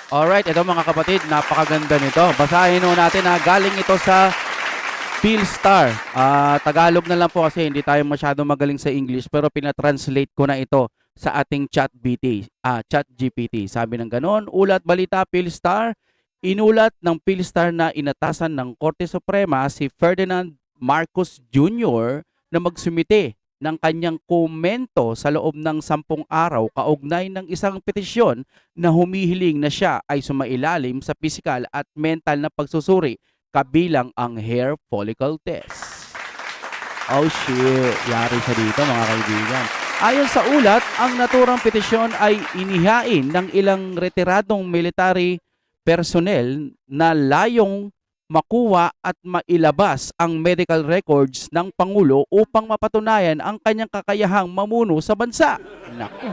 Alright, ito mga kapatid, napakaganda nito. Basahin ho natin ha, galing ito sa Philstar. Tagalog na lang po kasi hindi tayo masyado magaling sa English pero pinatranslate ko na ito sa ating chat GPT. Sabi ng ganon, ulat balita Philstar, inulat ng Philstar na inatasan ng Korte Suprema si Ferdinand Marcos Jr. na magsumite ng kanyang komento sa loob ng 10 araw kaugnay ng isang petisyon na humihiling na siya ay sumailalim sa pisikal at mental na pagsusuri kabilang ang hair follicle test. Oh shit, yari siya dito mga kaibigan. Ayon sa ulat, ang naturang petisyon ay inihain ng ilang retiradong military personnel na layong makuha at mailabas ang medical records ng Pangulo upang mapatunayan ang kanyang kakayahang mamuno sa bansa. Nako.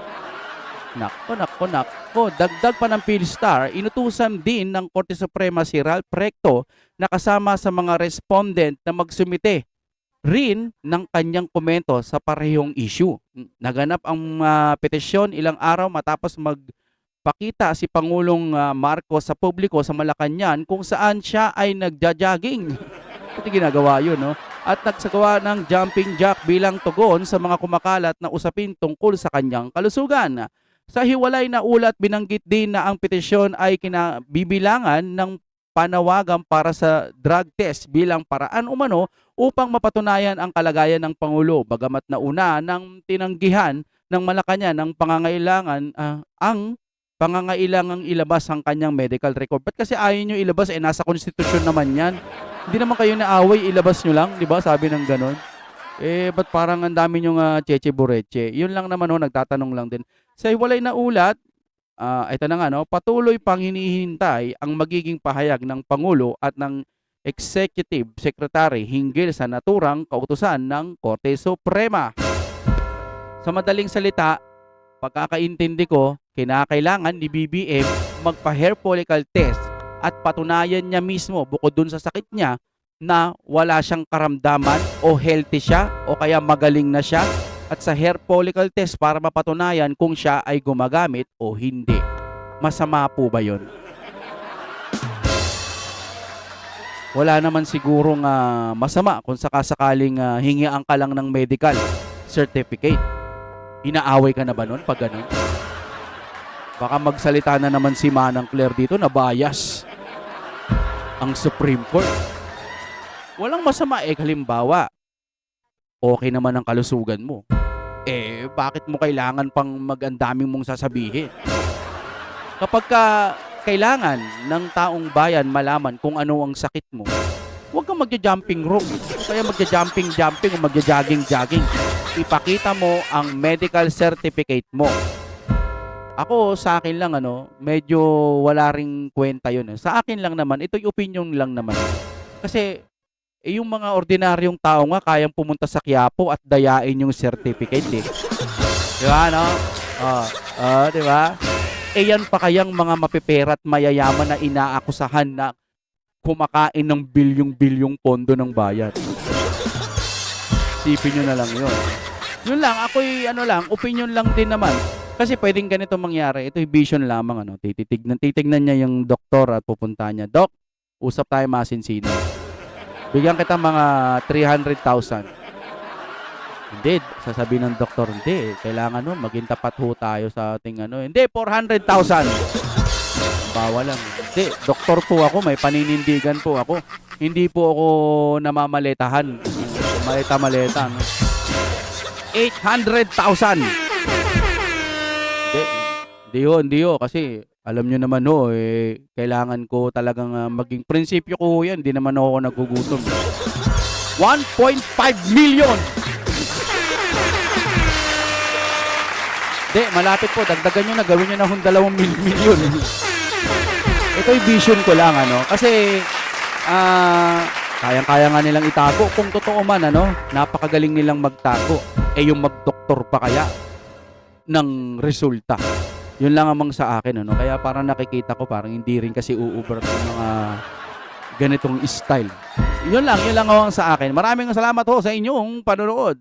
Nako. Dagdag pa ng Philstar, inutusan din ng Korte Suprema si Ralph Recto na kasama sa mga respondent na magsumite rin ng kanyang komento sa parehong issue. Naganap ang petisyon ilang araw matapos magpakita si Pangulong Marcos sa publiko sa Malacanang kung saan siya ay nagja-jogging. Ito ginagawa yun, no? At nagsagawa ng jumping jack bilang tugon sa mga kumakalat na usapin tungkol sa kanyang kalusugan. Sa hiwalay na ulat, binanggit din na ang petisyon ay kinabibilangan ng panawagan para sa drug test bilang paraan umano upang mapatunayan ang kalagayan ng Pangulo. Bagamat nauna ng tinanggihan ng Malacanang ng pangangailangang ilabas ang kanyang medical record. Ba't kasi ayaw nyo ilabas? Nasa konstitusyon naman yan. Hindi naman kayo naaway, ilabas nyo lang, di ba? Sabi ng ganon. Ba't parang ang dami nyong cheche bureche? Yun lang naman, nagtatanong lang din. Sa hiwalay na ulat, ito na nga, patuloy pang hinihintay ang magiging pahayag ng Pangulo at ng Executive Secretary hinggil sa naturang kautusan ng Korte Suprema. Sa madaling salita, pagkakaintindi ko, kinakailangan ni BBM magpa-hair follicle test at patunayan niya mismo bukod dun sa sakit niya na wala siyang karamdaman o healthy siya o kaya magaling na siya at sa hair follicle test para mapatunayan kung siya ay gumagamit o hindi. Masama po ba yun? Wala naman sigurong masama kung sakasakaling hingian ka lang ng medical certificate. Inaaway ka na ba nun pag ganun? Baka magsalita na naman si Manang Claire dito na bias ang Supreme Court. Walang masama halimbawa, okay naman ang kalusugan mo. Bakit mo kailangan pang mag-andaming mong sasabihin? Kapag kailangan ng taong bayan malaman kung ano ang sakit mo, huwag kang magja-jumping rope. Kaya magja-jumping o magja-jogging. Ipakita mo ang medical certificate mo. Ako, sa akin lang, medyo wala ring kwenta yun. Sa akin lang naman, ito'y opinion lang naman. Kasi, yung mga ordinaryong tao nga, kayang pumunta sa Quiapo at dayain yung certificate, Di ba, no? Di ba? Yan pa kayang mga mapipera at mayayaman na inaakusahan na kumakain ng bilyong-bilyong pondo ng bayan. Sipin nyo na lang yun. Yun lang, ako'y opinion lang din naman. Kasi pwedeng ganito mangyari. Ito'y vision lamang, titignan niya yung doktor at pupunta niya. Dok, usap tayo masinsino. Bigyan kita mga 300,000. Hindi, sasabihin ng doktor, hindi. Kailangan maging tapat ho tayo sa ating Hindi, 400,000. Bawal lang. Hindi, doktor po ako, may paninindigan po ako. Hindi po ako namamaletahan. Maleta. 800,000. Hindi ho. Kasi alam nyo naman kailangan ko talagang maging prinsipyo ko yan. Hindi naman ako nagugutom. 1.5 million. Hindi, malapit po. Dagdagan nyo na. Gawin nyo na kung 2 million. Ito'y vision ko lang, Kasi, kayang-kaya nga nilang itago. Kung totoo man, napakagaling nilang magtago. Yung magdoktor pa kaya ng resulta. Yun lang amang sa akin, Kaya parang nakikita ko, parang hindi rin kasi uubra ng mga ganitong style. Yun lang ang sa akin. Maraming salamat ho sa inyong panonood.